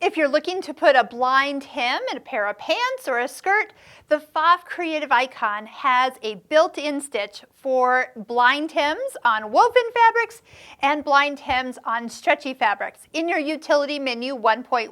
If you're looking to put a blind hem in a pair of pants or a skirt, the Pfaff Creative Icon has a built-in stitch for blind hems on woven fabrics and blind hems on stretchy fabrics. In your utility menu 1.1,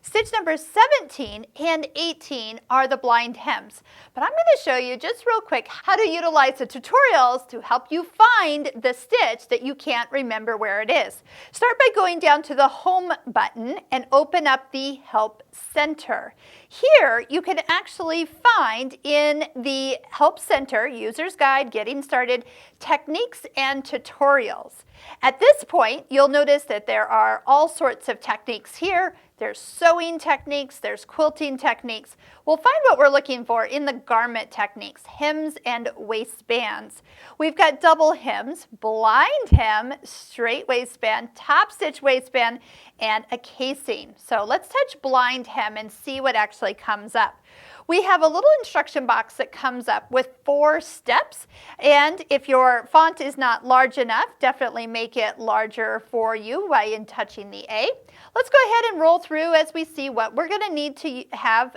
stitch number 17 and 18 are the blind hems. But I'm going to show you just real quick how to utilize the tutorials to help you find the stitch that you can't remember where it is. Start by going down to the Home button and open up the Help Center. Here you can actually find in the Help Center, User's Guide, Getting Started, Techniques and Tutorials. At this point, you'll notice that there are all sorts of techniques here. There's sewing techniques, there's quilting techniques. We'll find what we're looking for in the garment techniques, hems and waistbands. We've got double hems, blind hem, straight waistband, top stitch waistband, and a casing. So let's touch blind hem and see what actually comes up. We have a little instruction box that comes up with 4 steps, and if your font is not large enough, definitely make it larger for you by touching the A. Let's go ahead and roll through as we see what we're going to need to have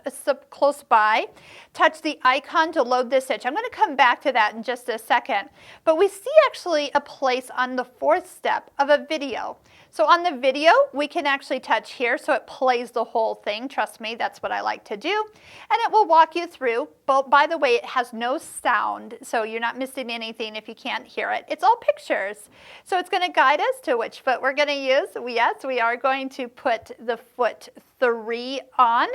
close by. Touch the icon to load the stitch. I'm going to come back to that in just a second, but we see actually a place on the 4th step of a video. So on the video, we can actually touch here so it plays the whole thing. Trust me, that's what I like to do. And it will walk you through. But by the way, it has no sound, so you're not missing anything if you can't hear it. It's all pictures. So it's going to guide us to which foot we're going to use. Yes, we are going to put the foot 3 on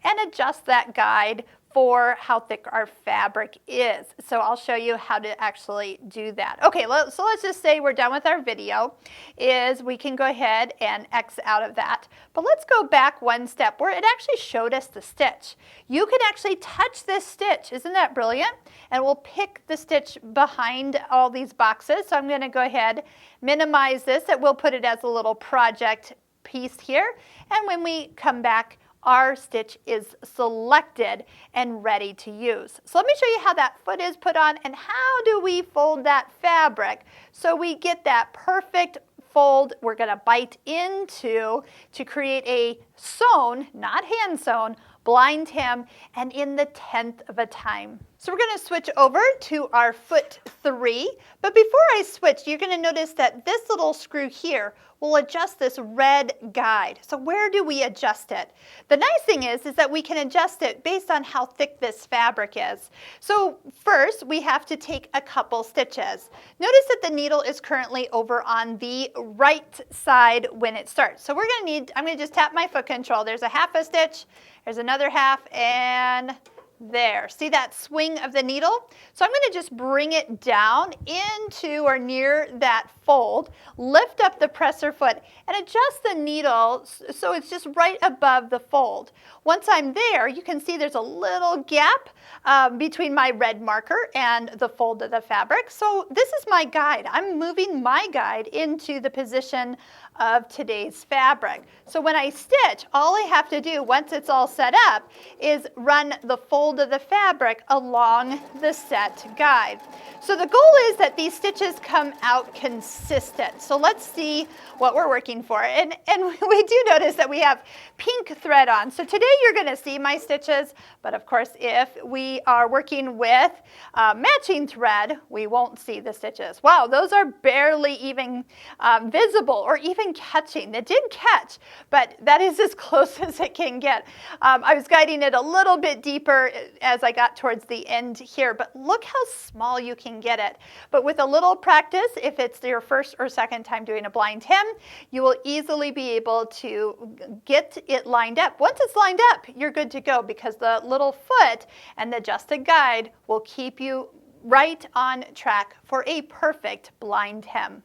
and adjust that guide for how thick our fabric is. So I'll show you how to actually do that. Okay, so let's just say we're done with our video. We can go ahead and X out of that. But let's go back one step where it actually showed us the stitch. You can actually touch this stitch. Isn't that brilliant? And we'll pick the stitch behind all these boxes. So I'm going to go ahead, minimize this, and we'll put it as a little project piece here. And when we come back, our stitch is selected and ready to use. So let me show you how that foot is put on and how do we fold that fabric so we get that perfect fold we're going to bite into to create a sewn, not hand sewn, blind hem and in the 10th of a time. So we're going to switch over to our foot 3, but before I switch, you're going to notice that this little screw here will adjust this red guide. So where do we adjust it? The nice thing is that we can adjust it based on how thick this fabric is. So first, we have to take a couple stitches. Notice that the needle is currently over on the right side when it starts. So we're going to need, I'm going to just tap my foot control. There's a half a stitch, there's another half, and there. See that swing of the needle? So I'm going to just bring it down into or near that fold, lift up the presser foot, and adjust the needle so it's just right above the fold. Once I'm there, you can see there's a little gap between my red marker and the fold of the fabric. So this is my guide. I'm moving my guide into the position of today's fabric. So when I stitch, all I have to do once it's all set up is run the fold of the fabric along the set guide. So the goal is that these stitches come out consistent. So let's see what we're working for. And we do notice that we have pink thread on. So today you're going to see my stitches, but of course if we are working with matching thread, we won't see the stitches. Wow, those are barely even visible or even catching. It did catch, but that is as close as it can get. I was guiding it a little bit deeper as I got towards the end here, but look how small you can get it. But with a little practice, if it's your first or second time doing a blind hem, you will easily be able to get it lined up. Once it's lined up, you're good to go because the little foot and the adjusted guide will keep you right on track for a perfect blind hem.